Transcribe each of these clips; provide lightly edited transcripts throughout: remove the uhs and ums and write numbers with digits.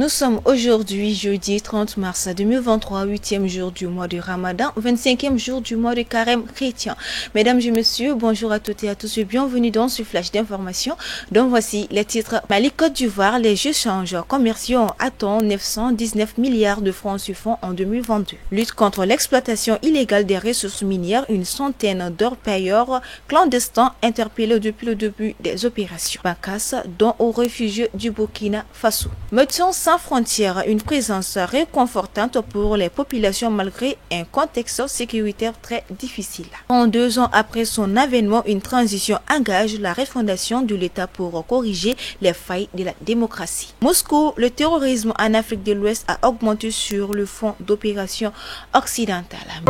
Nous sommes aujourd'hui jeudi 30 mars 2023, 8e jour du mois de Ramadan, 25e jour du mois de Carême chrétien. Mesdames et messieurs, bonjour à toutes et à tous et bienvenue dans ce flash d'information. Donc voici les titres. Mali Côte d'Ivoire, les échanges commerciaux attendent 919 milliards de francs CFA en 2022. Lutte contre l'exploitation illégale des ressources minières, une centaine d'orpailleurs clandestins interpellés depuis le début des opérations. Bacas, dont aux réfugiés du Burkina Faso. Médecins sans frontières, une présence réconfortante pour les populations malgré un contexte sécuritaire très difficile. 32 ans après son avènement, une transition engage la refondation de l'État pour corriger les failles de la démocratie. Moscou, le terrorisme en Afrique de l'Ouest a augmenté sur le fond d'opérations occidentales.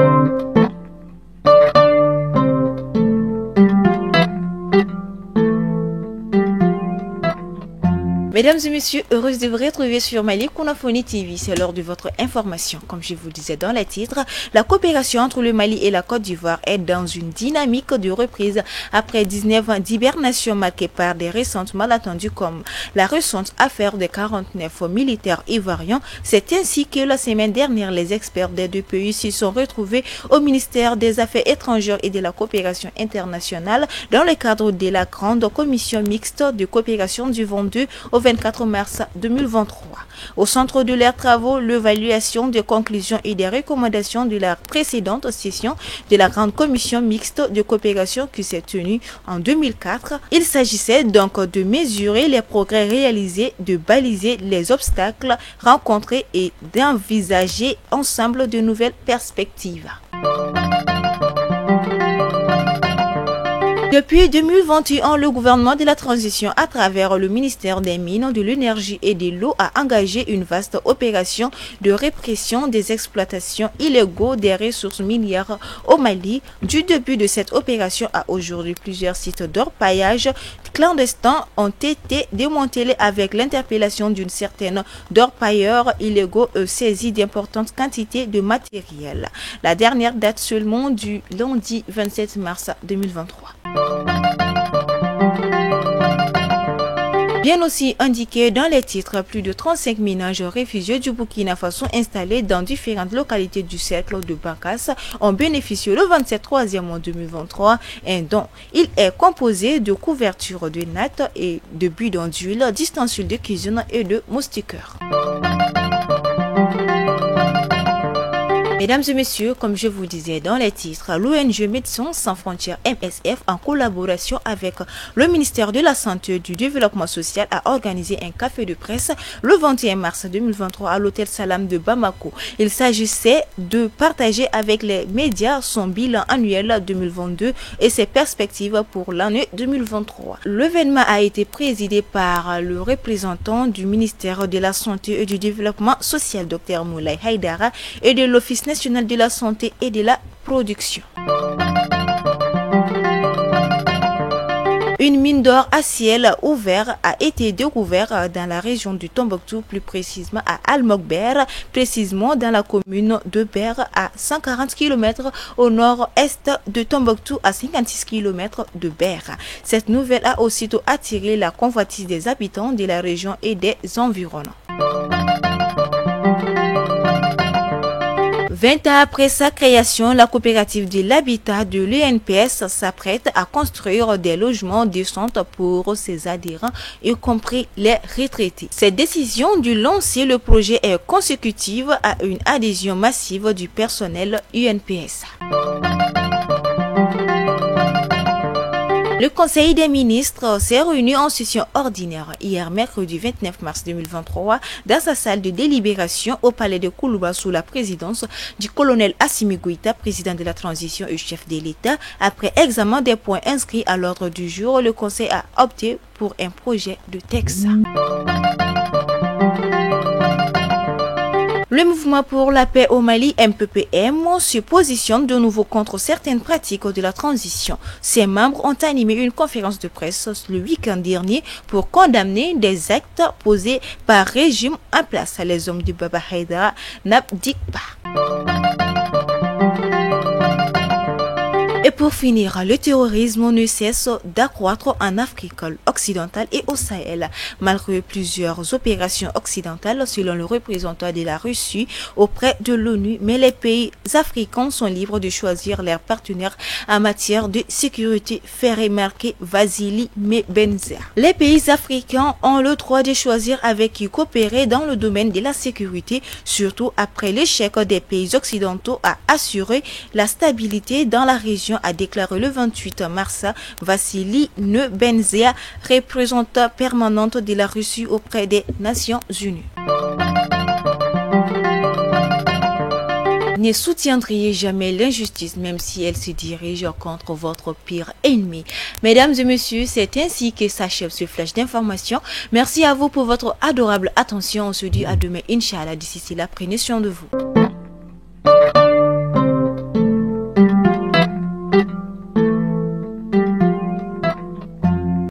Mesdames et messieurs, heureuse de vous retrouver sur Mali Konafoni TV. C'est l'heure de votre information. Comme je vous disais dans les titres, la coopération entre le Mali et la Côte d'Ivoire est dans une dynamique de reprise après 19 ans d'hibernation marquée par des récentes malentendus comme la récente affaire des 49 militaires ivoiriens. C'est ainsi que la semaine dernière, les experts des deux pays s'y sont retrouvés au ministère des Affaires étrangères et de la coopération internationale dans le cadre de la grande commission mixte de coopération du 22 au 24 mars 2023. Au centre de leurs travaux, l'évaluation des conclusions et des recommandations de la précédente session de la grande commission mixte de coopération qui s'est tenue en 2004. Il s'agissait donc de mesurer les progrès réalisés, de baliser les obstacles rencontrés et d'envisager ensemble de nouvelles perspectives. Depuis 2021, le gouvernement de la transition, à travers le ministère des Mines, de l'Énergie et de l'Eau, a engagé une vaste opération de répression des exploitations illégaux des ressources minières au Mali. Du début de cette opération à aujourd'hui, plusieurs sites d'orpaillage clandestins ont été démantelés avec l'interpellation d'une certaine d'orpailleurs illégaux saisis d'importantes quantités de matériel. La dernière date seulement du lundi 27 mars 2023. Bien aussi indiqué dans les titres, plus de 35 ménages réfugiés du Burkina Faso installés dans différentes localités du cercle de Bacas ont bénéficié le 27/3 en 2023, un don. Il est composé de couvertures de nattes et de bidons d'huile, d'ustensiles de cuisine et de moustiquaires. Mesdames et messieurs, comme je vous disais dans les titres, l'ONG Médecins sans frontières MSF, en collaboration avec le ministère de la Santé et du Développement social, a organisé un café de presse le 21 mars 2023 à l'hôtel Salam de Bamako. Il s'agissait de partager avec les médias son bilan annuel 2022 et ses perspectives pour l'année 2023. L'événement a été présidé par le représentant du ministère de la Santé et du Développement social, Dr Moulay Haïdara, et de l'Office national de la santé et de la production. Une mine d'or à ciel ouvert a été découverte dans la région du Tombouctou, plus précisément à Al-Mokber, précisément dans la commune de Ber, à 140 km au nord-est de Tombouctou, à 56 km de Ber. Cette nouvelle a aussitôt attiré la convoitise des habitants de la région et des environnants. 20 ans après sa création, la coopérative de l'habitat de l'UNPS s'apprête à construire des logements décents pour ses adhérents, y compris les retraités. Cette décision de lancer le projet est consécutive à une adhésion massive du personnel UNPS. Le Conseil des ministres s'est réuni en session ordinaire hier mercredi 29 mars 2023 dans sa salle de délibération au palais de Koulouba sous la présidence du colonel Assimi Goïta, président de la transition et chef de l'État. Après examen des points inscrits à l'ordre du jour, le Conseil a opté pour un projet de texte. Le mouvement pour la paix au Mali, MPPM, se positionne de nouveau contre certaines pratiques de la transition. Ses membres ont animé une conférence de presse le week-end dernier pour condamner des actes posés par régime en place. Les hommes de Baba Haïdara n'abdiquent pas. Et pour finir, le terrorisme ne cesse d'accroître en Afrique occidentale et au Sahel, malgré plusieurs opérations occidentales selon le représentant de la Russie auprès de l'ONU. Mais les pays africains sont libres de choisir leurs partenaires en matière de sécurité, fait remarquer Vasily Mebenzer. Les pays africains ont le droit de choisir avec qui coopérer dans le domaine de la sécurité, surtout après l'échec des pays occidentaux à assurer la stabilité dans la région, a déclaré le 28 mars Vassili Nebenzia, représentant permanente de la Russie auprès des Nations Unies. Ne soutiendriez jamais l'injustice même si elle se dirige contre votre pire ennemi. Mesdames et messieurs, c'est ainsi que s'achève ce flash d'information. Merci à vous pour votre adorable attention. On se dit à demain, Inch'Allah. D'ici là, prenez soin de vous.